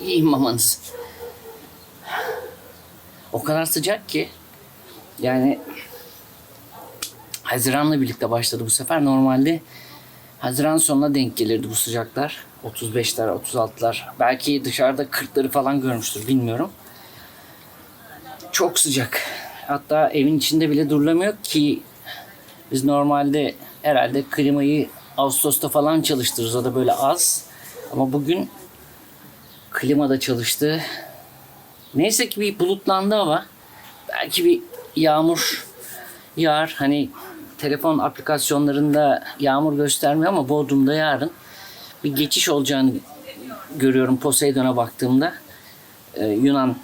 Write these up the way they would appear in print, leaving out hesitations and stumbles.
yiyin mamanızı. O kadar sıcak ki yani Haziran'la birlikte başladı bu sefer. Normalde Haziran sonuna denk gelirdi bu sıcaklar. 35'ler, 36'lar. Belki dışarıda 40'ları falan görmüştür, bilmiyorum. Çok sıcak. Hatta evin içinde bile durulamıyor ki biz normalde herhalde klimayı Ağustos'ta falan çalıştırırız. O da böyle az. Ama bugün klima da çalıştı. Neyse ki bir bulutlandı hava. Belki bir yağmur yağar. Hani telefon aplikasyonlarında yağmur göstermiyor ama Bodrum'da yarın bir geçiş olacağını görüyorum Poseidon'a baktığımda. Yunan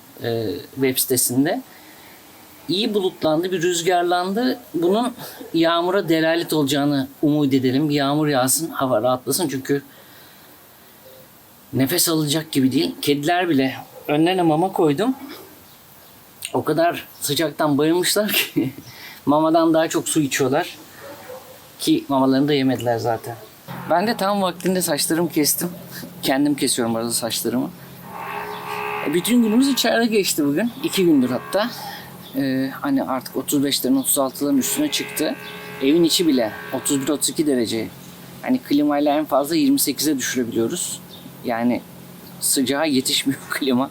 web sitesinde. İyi bulutlandı, bir rüzgarlandı. Bunun yağmura delalet olacağını umut edelim. Bir yağmur yağsın, hava rahatlasın çünkü nefes alacak gibi değil. Kediler bile, önlerine mama koydum. O kadar sıcaktan bayılmışlar ki mamadan daha çok su içiyorlar. Ki mamalarını da yemediler zaten. Ben de tam vaktinde saçlarımı kestim. Kendim kesiyorum arada saçlarımı. Bütün günümüz içeride geçti bugün. 2 gündür hatta. Hani artık 35'lerin 36'ların üstüne çıktı. Evin içi bile 31-32 derece. Hani klimayla en fazla 28'e düşürebiliyoruz. Yani sıcağa yetişmiyor klima.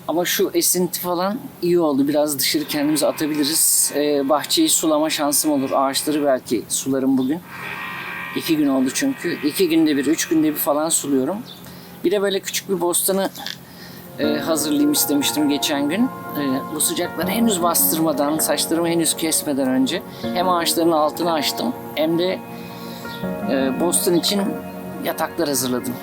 Ama şu esinti falan iyi oldu. Biraz dışarı kendimizi atabiliriz. Bahçeyi sulama şansım olur. Ağaçları belki sularım bugün. 2 gün oldu çünkü. 2 günde bir, 3 günde bir falan suluyorum. Bir de böyle küçük bir bostanı hazırlayayım istemiştim geçen gün. Bu sıcakları henüz bastırmadan, saçlarımı henüz kesmeden önce hem ağaçların altını açtım hem de bostan için yataklar hazırladım.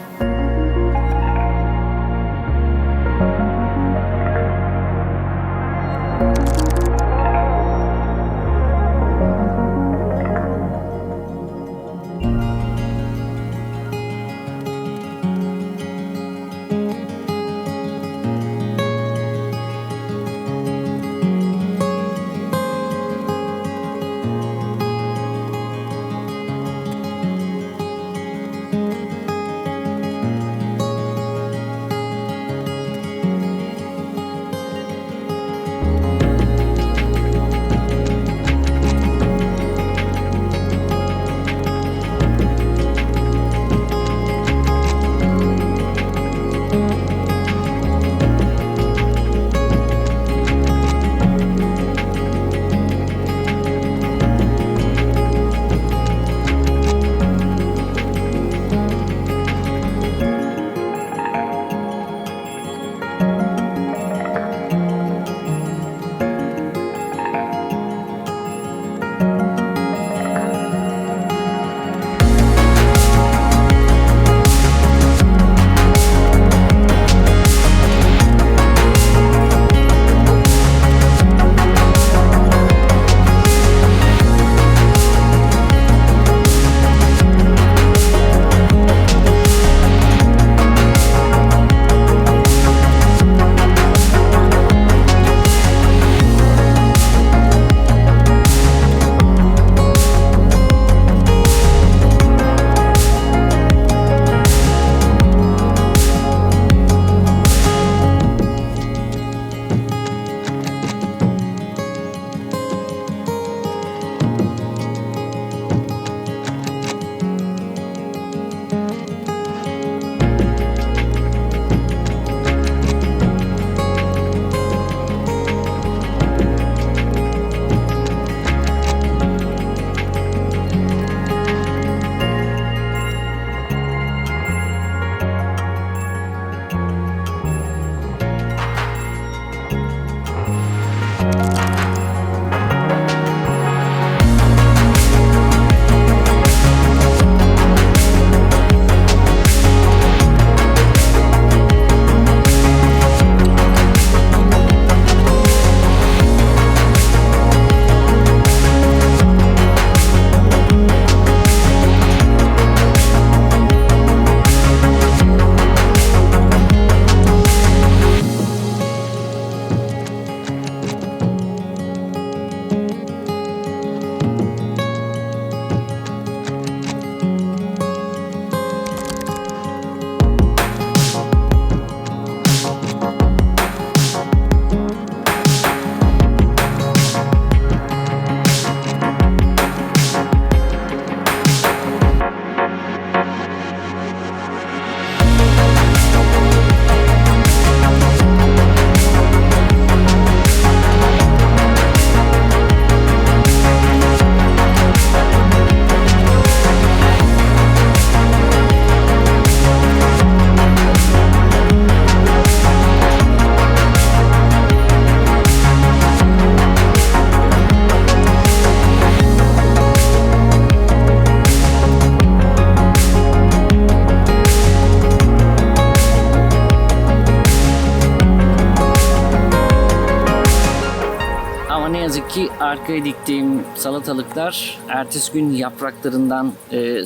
ki arkaya diktiğim salatalıklar ertesi gün yapraklarından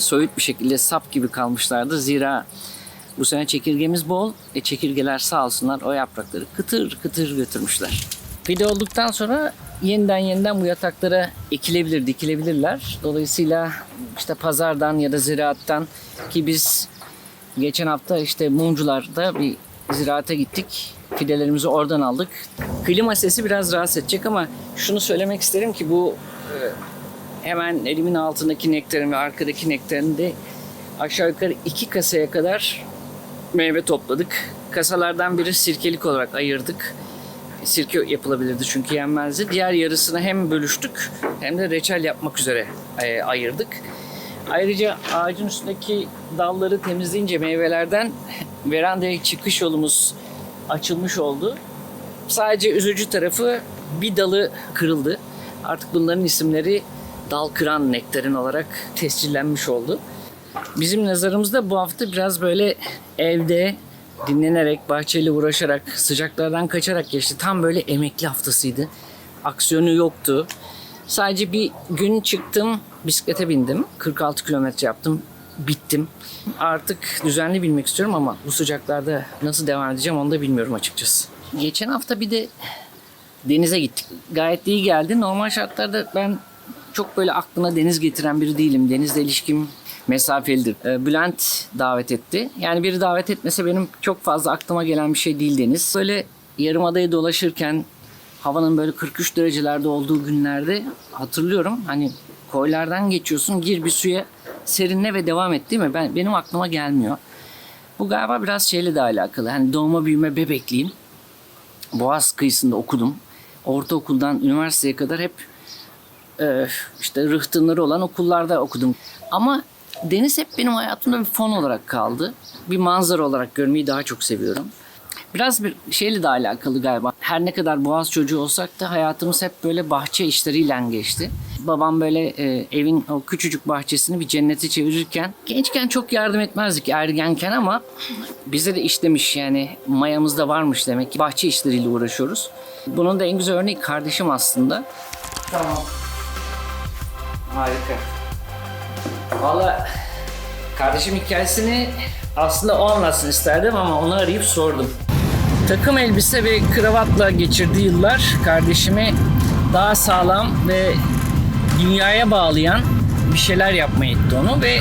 soyut bir şekilde sap gibi kalmışlardı. Zira bu sene çekirgemiz bol. Çekirgeler sağ olsunlar o yaprakları kıtır kıtır götürmüşler. Fide olduktan sonra yeniden bu yataklara ekilebilir, dikilebilirler. Dolayısıyla işte pazardan ya da ziraattan, ki biz geçen hafta işte Mumcular'da bir ziraata gittik. Fidelerimizi oradan aldık. Klima sesi biraz rahatsız edecek ama şunu söylemek isterim ki bu hemen elimin altındaki nektarin ve arkadaki nektarinde aşağı yukarı 2 kasaya kadar meyve topladık. Kasalardan biri sirkelik olarak ayırdık. Sirke yapılabilirdi çünkü yenmezdi. Diğer yarısını hem bölüştük hem de reçel yapmak üzere ayırdık. Ayrıca ağacın üstündeki dalları temizleyince meyvelerden verandaya çıkış yolumuz açılmış oldu. Sadece üzücü tarafı bir dalı kırıldı. Artık bunların isimleri dal kıran nektarin olarak tescillenmiş oldu. Bizim nazarımızda bu hafta biraz böyle evde dinlenerek, bahçeyle uğraşarak, sıcaklardan kaçarak geçti. Tam böyle emekli haftasıydı. Aksiyonu yoktu. Sadece bir gün çıktım, bisiklete bindim. 46 kilometre yaptım, bittim. Artık düzenli binmek istiyorum ama bu sıcaklarda nasıl devam edeceğim onu da bilmiyorum açıkçası. Geçen hafta bir de denize gittik. Gayet iyi geldi. Normal şartlarda ben çok böyle aklına deniz getiren biri değilim. Denizle ilişkim mesafelidir. Bülent davet etti. Yani biri davet etmese benim çok fazla aklıma gelen bir şey değil deniz. Böyle yarımadayı dolaşırken havanın böyle 43 derecelerde olduğu günlerde hatırlıyorum. Hani koylardan geçiyorsun, gir bir suya, serinle ve devam et, değil mi? Benim aklıma gelmiyor. Bu galiba biraz şeyle de alakalı. Hani doğma büyüme Bebekliyim. Boğaz kıyısında okudum. Ortaokuldan üniversiteye kadar hep işte rıhtımları olan okullarda okudum. Ama deniz hep benim hayatımda bir fon olarak kaldı. Bir manzara olarak görmeyi daha çok seviyorum. Biraz bir şeyle de alakalı galiba. Her ne kadar Boğaz çocuğu olsak da hayatımız hep böyle bahçe işleriyle geçti. Babam böyle evin o küçücük bahçesini bir cennete çevirirken, gençken çok yardım etmezdik ergenken ama bize de işlemiş, yani mayamızda varmış demek ki. Bahçe işleriyle uğraşıyoruz. Bunun da en güzel örneği kardeşim aslında. Tamam. Harika. Valla kardeşim hikayesini aslında o anlatsın isterdim ama onu arayıp sordum. Takım elbise ve kravatla geçirdiği yıllar kardeşimi daha sağlam ve dünyaya bağlayan bir şeyler yapmaya itti onu ve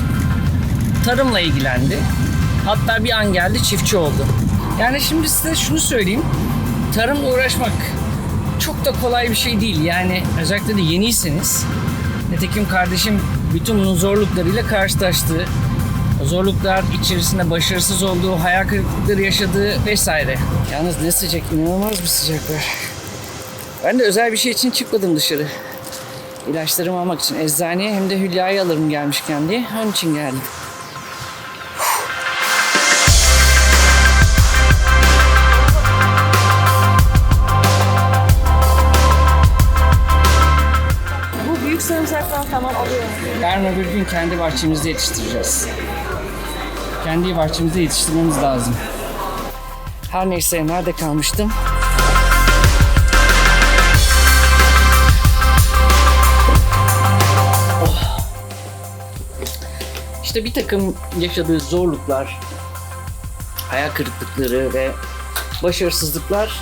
tarımla ilgilendi. Hatta bir an geldi çiftçi oldu. Yani şimdi size şunu söyleyeyim. Tarımla uğraşmak çok da kolay bir şey değil. Yani özellikle de yeniyseniz. Nitekim kardeşim bütün bunun zorluklarıyla karşılaştı. O zorluklar içerisinde başarısız olduğu, hayal kırıklıkları yaşadığı vesaire. Yalnız ne sıcak, inanılmaz bir sıcak var. Ben de özel bir şey için çıkmadım dışarı. İlaçlarımı almak için eczaneye, hem de Hülya'yı alırım gelmişken diye. Onun için geldim. Bu büyük sarımsaktan tamam alıyorum. Yarın öbür gün kendi bahçemizde yetiştireceğiz. Kendi bahçemizde yetiştirmemiz lazım. Her neyse, nerede kalmıştım? İşte bir takım yaşadığı zorluklar, hayal kırıklıkları ve başarısızlıklar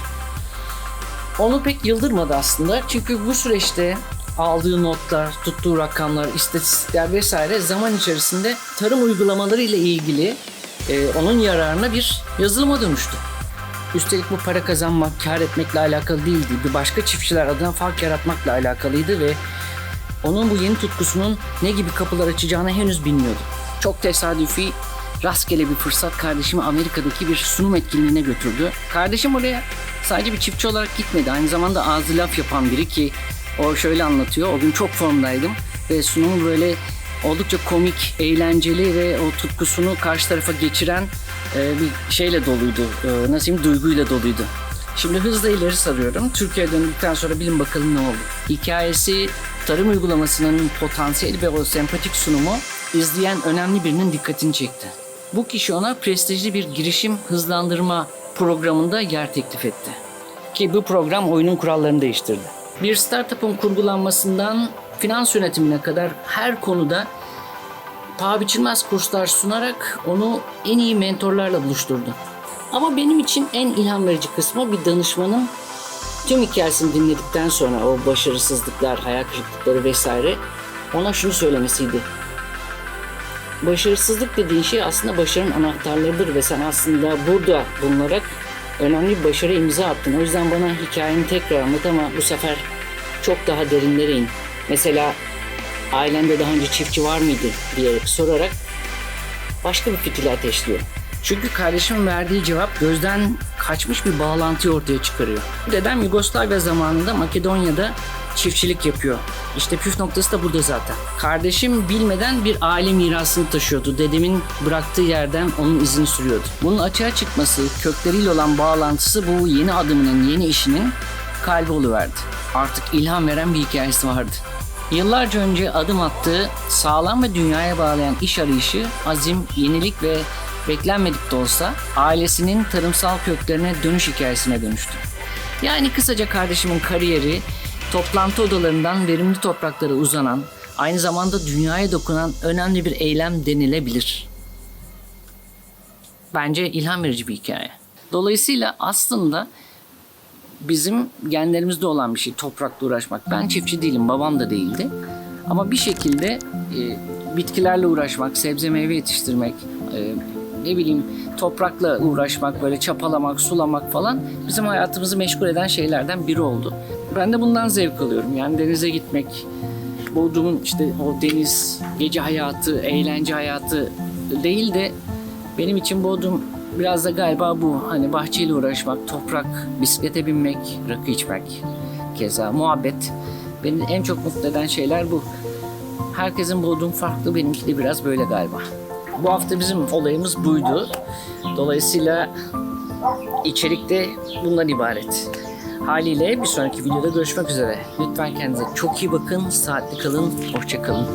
onu pek yıldırmadı aslında. Çünkü bu süreçte aldığı notlar, tuttuğu rakamlar, istatistikler vesaire zaman içerisinde tarım uygulamaları ile ilgili onun yararına bir yazılıma dönüştü. Üstelik bu para kazanmak, kar etmekle alakalı değildi. Bir başka çiftçiler adına fark yaratmakla alakalıydı ve onun bu yeni tutkusunun ne gibi kapılar açacağını henüz bilmiyordu. Çok tesadüfi, rastgele bir fırsat kardeşimi Amerika'daki bir sunum etkinliğine götürdü. Kardeşim oraya sadece bir çiftçi olarak gitmedi. Aynı zamanda ağzı laf yapan biri, ki o şöyle anlatıyor. O gün çok formdaydım ve sunumu böyle oldukça komik, eğlenceli ve o tutkusunu karşı tarafa geçiren bir şeyle doluydu. Nasıl diyeyim, duyguyla doluydu. Şimdi hızla ileri sarıyorum. Türkiye'ye döndükten sonra bilin bakalım ne oldu. Hikayesi, tarım uygulamasının potansiyeli ve o sempatik sunumu izleyen önemli birinin dikkatini çekti. Bu kişi ona prestijli bir girişim hızlandırma programında yer teklif etti. Ki bu program oyunun kurallarını değiştirdi. Bir startup'ın kurgulanmasından finans yönetimine kadar her konuda paha biçilmez kurslar sunarak onu en iyi mentorlarla buluşturdu. Ama benim için en ilham verici kısmı bir danışmanın tüm hikayesini dinledikten sonra o başarısızlıklar, hayal kırıklıkları vesaire ona şunu söylemesiydi. Başarısızlık dediğin şey aslında başarının anahtarlarıdır ve sen aslında burada bulunarak önemli bir başarı imza attın. O yüzden bana hikayeni tekrar anlat ama bu sefer çok daha derinlere in. Mesela ailende daha önce çiftçi var mıydı diye sorarak başka bir fitili ateşliyor. Çünkü kardeşimin verdiği cevap gözden kaçmış bir bağlantıyı ortaya çıkarıyor. Dedem Yugoslavya zamanında Makedonya'da çiftçilik yapıyor. İşte püf noktası da burada zaten. Kardeşim bilmeden bir aile mirasını taşıyordu. Dedemin bıraktığı yerden onun izini sürüyordu. Bunun açığa çıkması, kökleriyle olan bağlantısı bu yeni adımının, yeni işinin kalbi oluverdi. Artık ilham veren bir hikayesi vardı. Yıllarca önce adım attığı, sağlam ve dünyaya bağlayan iş arayışı, azim, yenilik ve beklenmedik de olsa ailesinin tarımsal köklerine dönüş hikayesine dönüştü. Yani kısaca kardeşimin kariyeri, toplantı odalarından verimli topraklara uzanan, aynı zamanda dünyaya dokunan önemli bir eylem denilebilir. Bence ilham verici bir hikaye. Dolayısıyla aslında bizim genlerimizde olan bir şey toprakla uğraşmak. Ben çiftçi değilim, babam da değildi. Ama bir şekilde bitkilerle uğraşmak, sebze meyve yetiştirmek, ne bileyim toprakla uğraşmak, böyle çapalamak, sulamak falan bizim hayatımızı meşgul eden şeylerden biri oldu. Ben de bundan zevk alıyorum. Yani denize gitmek, Bodrum'un işte o deniz, gece hayatı, eğlence hayatı değil de benim için Bodrum biraz da galiba bu. Hani bahçeyle uğraşmak, toprak, bisiklete binmek, rakı içmek, keza muhabbet. Beni en çok mutlu eden şeyler bu. Herkesin Bodrum farklı, benimki de biraz böyle galiba. Bu hafta bizim olayımız buydu. Dolayısıyla içerik de bundan ibaret. Haliyle bir sonraki videoda görüşmek üzere. Lütfen kendinize çok iyi bakın, saatli kalın, hoşça kalın.